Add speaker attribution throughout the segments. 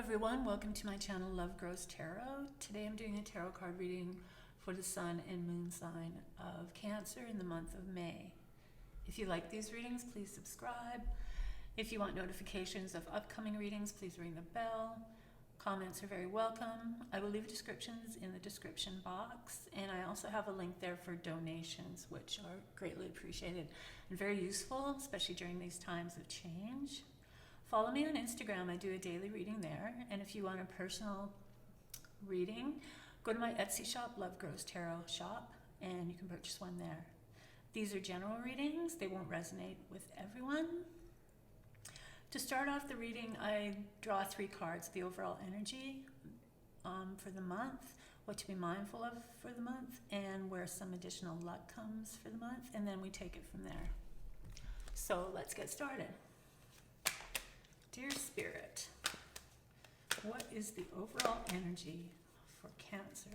Speaker 1: everyone, welcome to my channel Love Grows Tarot. Today I'm doing a tarot card reading for the sun and moon sign of Cancer in the month of May. If you like these readings, please subscribe. If you want notifications of upcoming readings, please ring the bell. Comments are very welcome. I will leave descriptions in the description box, and I also have a link there for donations, which are greatly appreciated and very useful, especially during these times of change. Follow me on Instagram. I do a daily reading there. And if you want a personal reading, go to my Etsy shop, Love Grows Tarot shop, and you can purchase one there. These are general readings. They won't resonate with everyone. To start off the reading, I draw 3 cards, the overall energy for the month, what to be mindful of for the month, and where some additional luck comes for the month, and then we take it from there. So let's get started. Dear Spirit, what is the overall energy for Cancer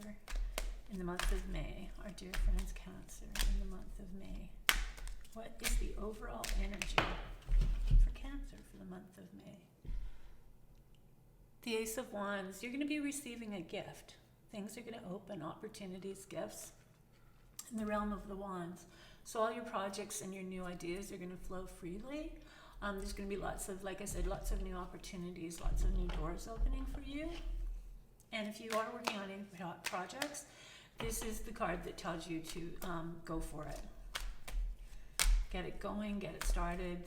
Speaker 1: in the month of May? Our dear friends Cancer in the month of May. What is the overall energy for Cancer for the month of May? The Ace of Wands. You're going to be receiving a gift. Things are going to open, opportunities, gifts in the realm of the Wands. So all your projects and your new ideas are going to flow freely. There's going to be lots of, like I said, lots of new opportunities, lots of new doors opening for you. And if you are working on any projects, this is the card that tells you to go for it. Get it going, get it started.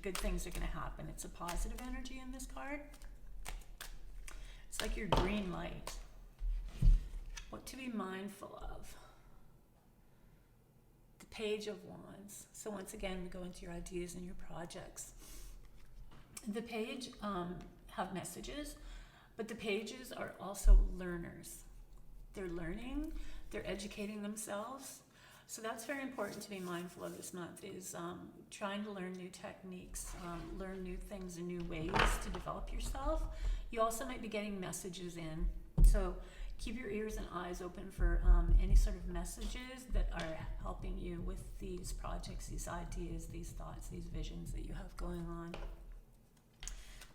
Speaker 1: Good things are going to happen. It's a positive energy in this card. It's like your green light. What to be mindful of. Page of Wands. So once again, we go into your ideas and your projects. The page have messages, but the pages are also learners. They're learning, they're educating themselves. So that's very important to be mindful of this month, is trying to learn new techniques, learn new things and new ways to develop yourself. You also might be getting messages in. So keep your ears and eyes open for any sort of messages that are helping you with these projects, these ideas, these thoughts, these visions that you have going on.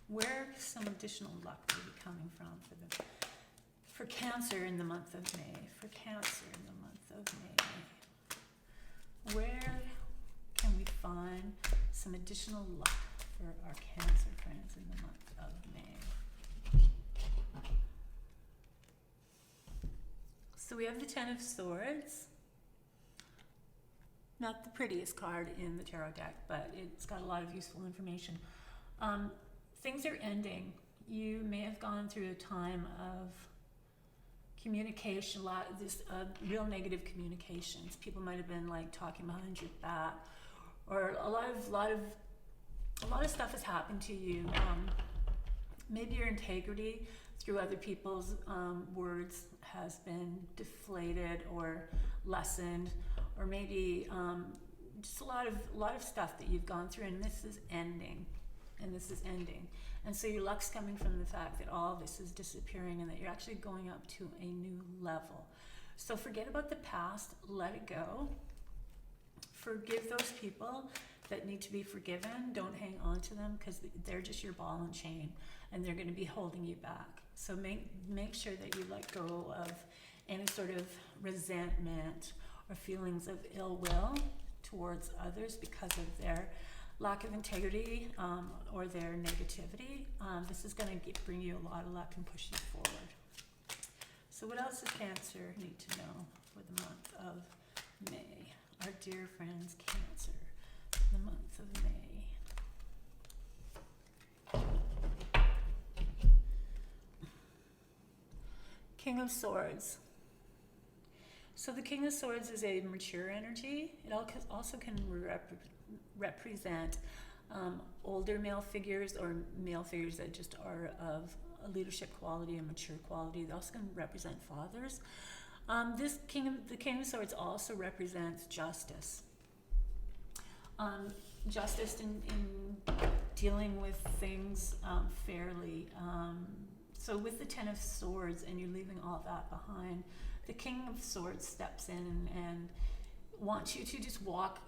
Speaker 1: Where some additional luck will be coming from for Cancer in the month of May. For Cancer in the month of May. Where can we find some additional luck for our Cancer friends in the month of May? So we have the Ten of Swords. Not the prettiest card in the tarot deck, but it's got a lot of useful information. Things are ending. You may have gone through a time of communication, real negative communications. People might have been like talking behind your back, or a lot of stuff has happened to you. Maybe your integrity through other people's words has been deflated or lessened, or maybe just a lot of stuff that you've gone through, and this is ending. And so your luck's coming from the fact that all this is disappearing and that you're actually going up to a new level. So forget about the past, let it go. Forgive those people that need to be forgiven. Don't hang on to them, because they're just your ball and chain, and they're going to be holding you back. So make sure that you let go of any sort of resentment or feelings of ill will towards others because of their lack of integrity or their negativity. This is going to bring you a lot of luck and push you forward. So what else does Cancer need to know for the month of May? Our dear friends Cancer, the month of May. King of Swords. So the King of Swords is a mature energy. It also can represent older male figures, or male figures that just are of a leadership quality and mature quality. They also can represent fathers. The King of Swords also represents justice. Justice in dealing with things fairly. So with the Ten of Swords, and you're leaving all that behind, the King of Swords steps in and wants you to just walk.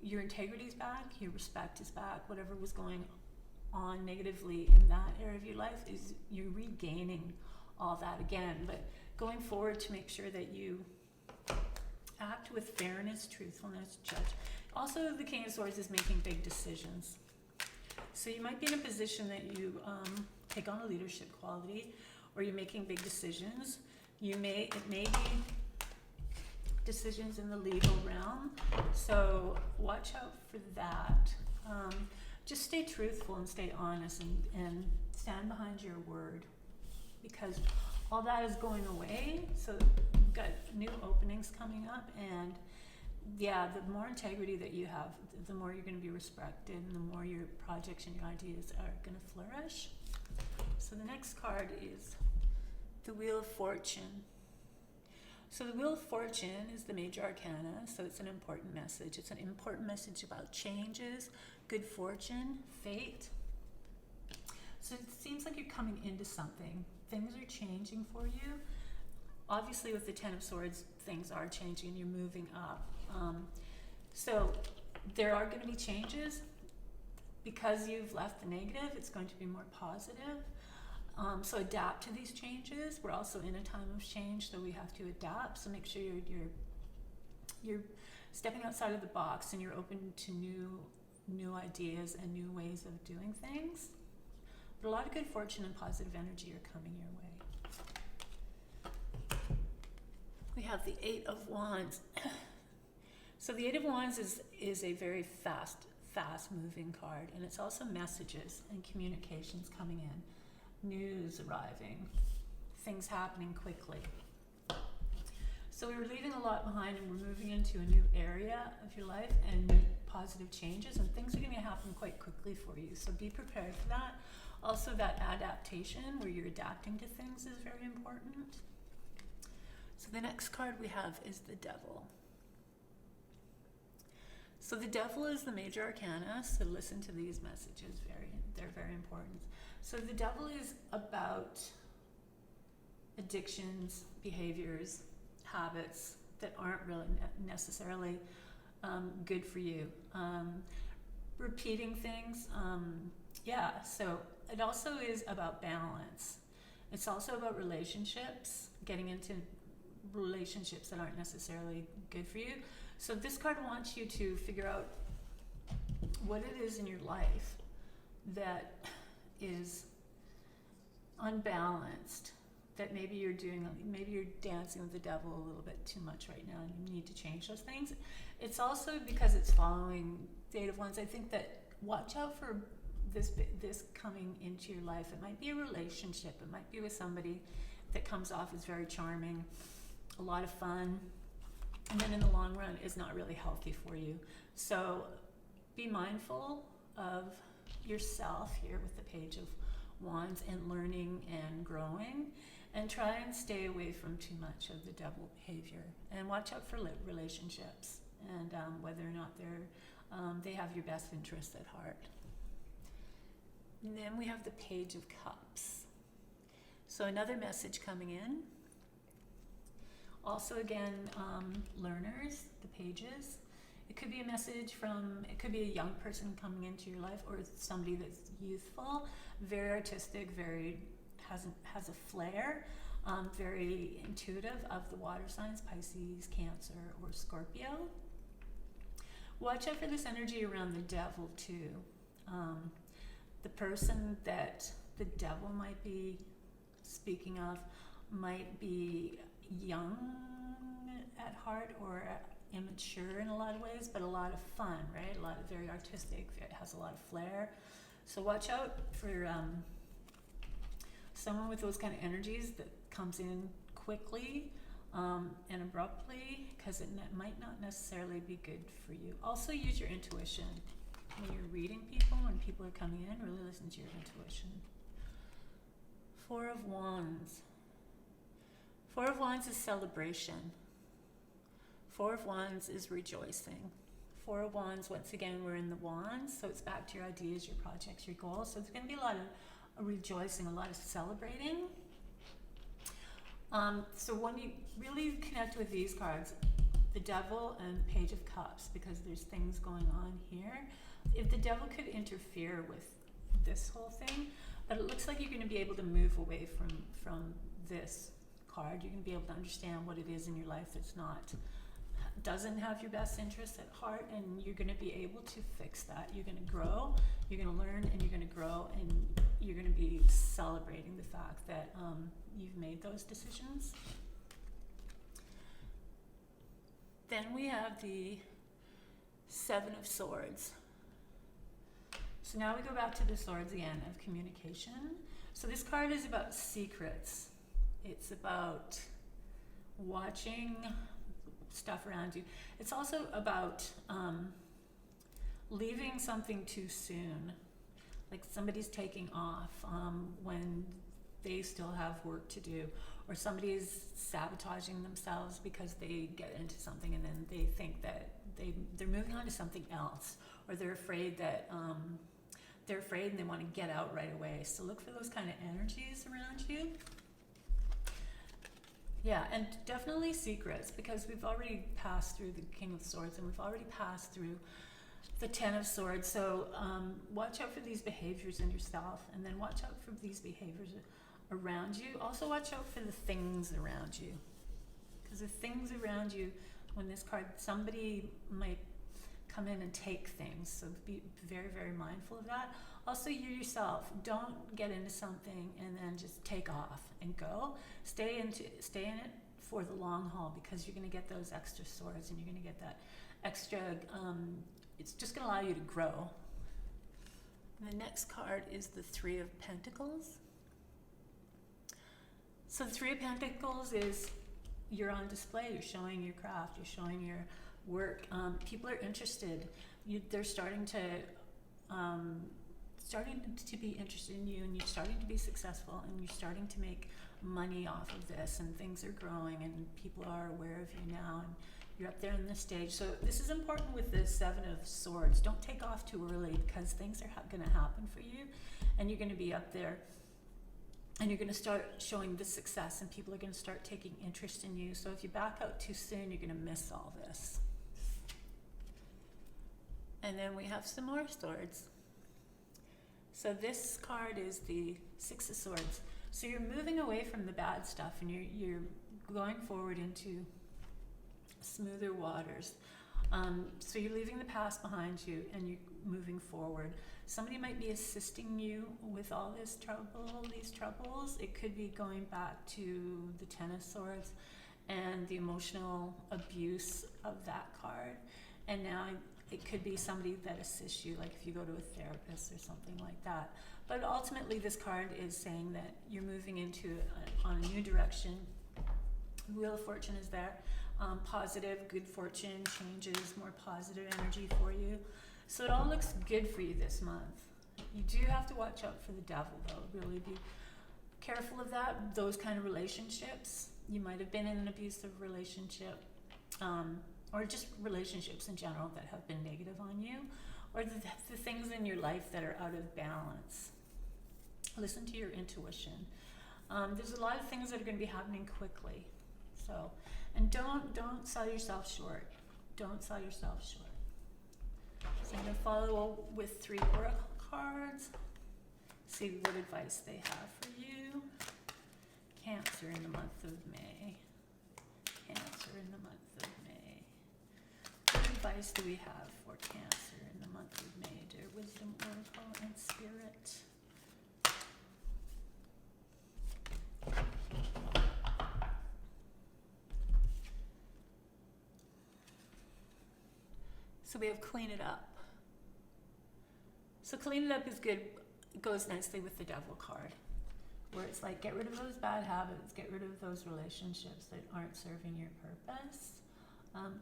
Speaker 1: Your integrity is back, your respect is back, whatever was going on negatively in that area of your life, is you're regaining all that again. But going forward, to make sure that you act with fairness, truthfulness, judge. Also, the King of Swords is making big decisions. So you might be in a position that you take on a leadership quality, or you're making big decisions. It may be decisions in the legal realm, so watch out for that. Just stay truthful and stay honest, and stand behind your word, because all that is going away. So you've got new openings coming up, and yeah, the more integrity that you have, the more you're going to be respected, and the more your projects and your ideas are going to flourish. So the next card is the Wheel of Fortune. So the Wheel of Fortune is the major arcana, so it's an important message. It's an important message about changes, good fortune, fate. So it seems like you're coming into something. Things are changing for you. Obviously with the Ten of Swords, things are changing and you're moving up. So there are going to be changes. Because you've left the negative, it's going to be more positive. So adapt to these changes. We're also in a time of change, so we have to adapt. So make sure you're stepping outside of the box, and you're open to new ideas and new ways of doing things. But a lot of good fortune and positive energy are coming your way. We have the Eight of Wands. So the Eight of Wands is a very fast moving card, and it's also messages and communications coming in. News arriving, things happening quickly. So we're leaving a lot behind, and we're moving into a new area of your life and new positive changes, and things are going to happen quite quickly for you. So be prepared for that. Also, that adaptation where you're adapting to things is very important. So the next card we have is the Devil. So the Devil is the major arcana, so listen to these messages, they're very important. So the Devil is about addictions, behaviors, habits that aren't really necessarily good for you. Repeating things, so it also is about balance. It's also about relationships, getting into relationships that aren't necessarily good for you. So this card wants you to figure out what it is in your life that is unbalanced, that maybe you're dancing with the devil a little bit too much right now, and you need to change those things. It's also because it's following the Eight of Wands. I think that watch out for this coming into your life. It might be a relationship. It might be with somebody that comes off as very charming, a lot of fun, and then in the long run is not really healthy for you. So be mindful of yourself here with the Page of Wands, and learning and growing, and try and stay away from too much of the devil behavior, and watch out for relationships, and whether or not they have your best interests at heart. And then we have the Page of Cups. So another message coming in. Also again, learners, the pages. It could be a message it could be a young person coming into your life, or somebody that's youthful, very artistic, has a flair, very intuitive, of the water signs, Pisces, Cancer, or Scorpio. Watch out for this energy around the devil too. The person that the devil might be speaking of might be young at heart, or immature in a lot of ways, but a lot of fun, right? A lot of very artistic, it has a lot of flair. So watch out for someone with those kind of energies that comes in quickly and abruptly, because it might not necessarily be good for you. Also use your intuition when you're reading people, when people are coming in, really listen to your intuition. Four of Wands. Four of Wands is celebration. Four of Wands is rejoicing. Four of Wands, once again, we're in the Wands, so it's back to your ideas, your projects, your goals. So it's going to be a lot of rejoicing, a lot of celebrating. So when you really connect with these cards, the Devil and the Page of Cups, because there's things going on here. If the Devil could interfere with this whole thing, but it looks like you're going to be able to move away from this card. You're going to be able to understand what it is in your life that's doesn't have your best interests at heart, and you're going to be able to fix that. You're going to grow, you're going to learn, and you're going to grow, and you're going to be celebrating the fact that you've made those decisions. Then we have the Seven of Swords. So now we go back to the swords again of communication. So this card is about secrets. It's about watching stuff around you. It's also about leaving something too soon. Like somebody's taking off when they still have work to do, or somebody's sabotaging themselves because they get into something and then they think that they're moving on to something else, or they're afraid and they want to get out right away. So look for those kind of energies around you. Yeah, and definitely secrets, because we've already passed through the King of Swords and we've already passed through the Ten of Swords. So watch out for these behaviors in yourself, and then watch out for these behaviors around you. Also watch out for the things around you, because the things around you, when this card, somebody might come in and take things, so be very, very mindful of that. Also, you yourself, don't get into something and then just take off and go. Stay in it for the long haul, because you're going to get those extra swords, and you're going to get that extra, it's just going to allow you to grow. And the next card is the Three of Pentacles. So the Three of Pentacles is you're on display, you're showing your craft, you're showing your work. People are interested. They're starting to be interested in you, and you're starting to be successful, and you're starting to make money off of this, and things are growing, and people are aware of you now, and you're up there on the stage. So this is important with the Seven of Swords. Don't take off too early, because things are going to happen for you, and you're going to be up there, and you're going to start showing the success, and people are going to start taking interest in you. So if you back out too soon, you're going to miss all this. And then we have some more swords. So this card is the Six of Swords. So you're moving away from the bad stuff, and you're going forward into smoother waters. So you're leaving the past behind you, and you're moving forward. Somebody might be assisting you with all these troubles. It could be going back to the Ten of Swords and the emotional abuse of that card. And now it could be somebody that assists you, like if you go to a therapist or something like that. But ultimately, this card is saying that you're moving on a new direction. Wheel of Fortune is there. Positive, good fortune, changes, more positive energy for you. So it all looks good for you this month. You do have to watch out for the devil, though. Really be careful of that. Those kind of relationships. You might have been in an abusive relationship, or just relationships in general that have been negative on you, or the things in your life that are out of balance. Listen to your intuition. There's a lot of things that are going to be happening quickly. So, and don't sell yourself short. Don't sell yourself short. So I'm going to follow with 3 oracle cards. See what advice they have for you. Cancer in the month of May. Cancer in the month of May. What advice do we have for Cancer in the month of May, dear Wisdom Oracle and Spirit? So we have clean it up. So clean it up is good. It goes nicely with the Devil card, where it's like, get rid of those bad habits, get rid of those relationships that aren't serving your purpose.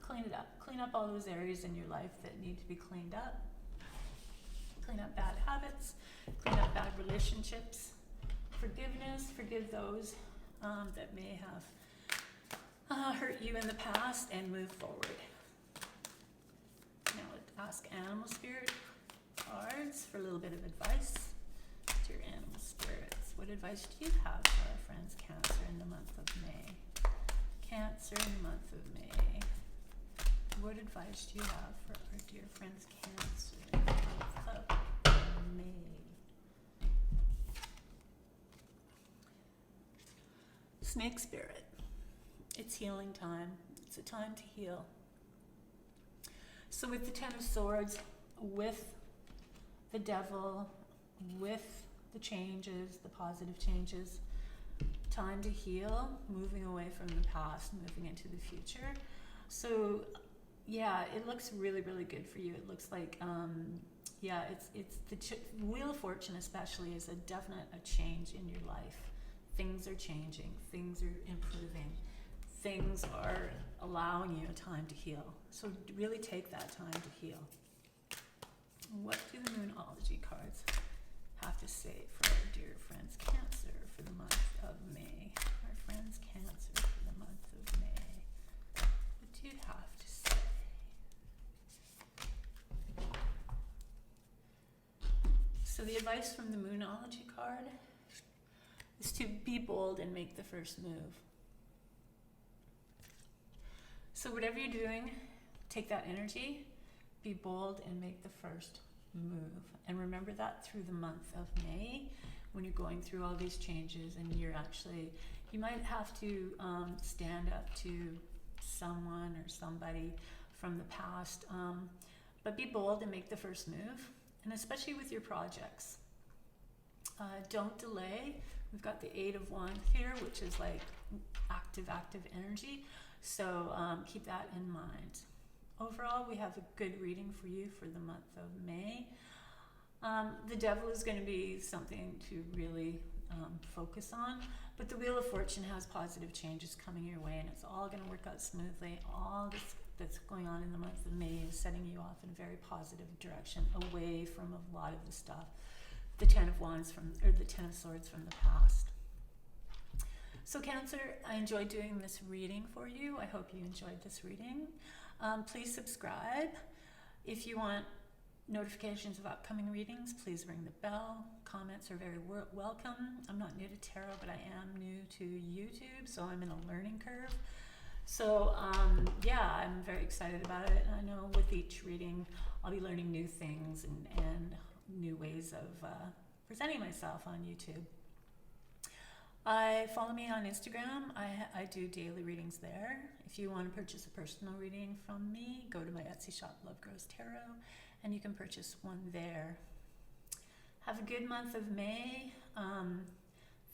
Speaker 1: Clean it up. Clean up all those areas in your life that need to be cleaned up. Clean up bad habits. Clean up bad relationships. Forgiveness. Forgive those that may have hurt you in the past, and move forward. Now let's ask Animal Spirit cards for a little bit of advice. Dear Animal Spirits, what advice do you have for our friends Cancer in the month of May? Cancer in the month of May. What advice do you have for our dear friends Cancer in the month of May? Snake spirit. It's healing time. It's a time to heal. So with the Ten of Swords, with the Devil, with the changes, the positive changes, time to heal, moving away from the past, moving into the future. So yeah, it looks really, really good for you. It looks like, it's the Wheel of Fortune especially is a change in your life. Things are changing, things are improving, things are allowing you a time to heal. So really take that time to heal. What do the Moonology cards have to say for our dear friends Cancer for the month of May? Our friends Cancer for the month of May. What do you have to say? So the advice from the Moonology card is to be bold and make the first move. So whatever you're doing, take that energy, be bold and make the first move. And remember that through the month of May, when you're going through all these changes and you might have to stand up to someone or somebody from the past, but be bold and make the first move. And especially with your projects, don't delay. We've got the 8 of Wands here, which is like active energy. So keep that in mind. Overall, we have a good reading for you for the month of May. The Devil is going to be something to really focus on, but the Wheel of Fortune has positive changes coming your way, and it's all going to work out smoothly. All this that's going on in the month of May is setting you off in a very positive direction, away from a lot of the stuff, the Ten of Swords from the past. So Cancer, I enjoyed doing this reading for you. I hope you enjoyed this reading. Please subscribe. If you want notifications of upcoming readings, please ring the bell. Comments are very welcome. I'm not new to tarot, but I am new to YouTube, so I'm in a learning curve. So I'm very excited about it. I know with each reading, I'll be learning new things and new ways of presenting myself on YouTube. Follow me on Instagram. I do daily readings there. If you want to purchase a personal reading from me, go to my Etsy shop, lovegrowstarot, and you can purchase one there. Have a good month of May.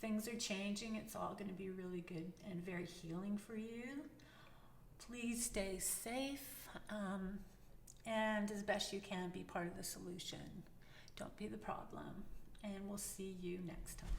Speaker 1: Things are changing. It's all going to be really good and very healing for you. Please stay safe, and as best you can, be part of the solution. Don't be the problem. And we'll see you next time.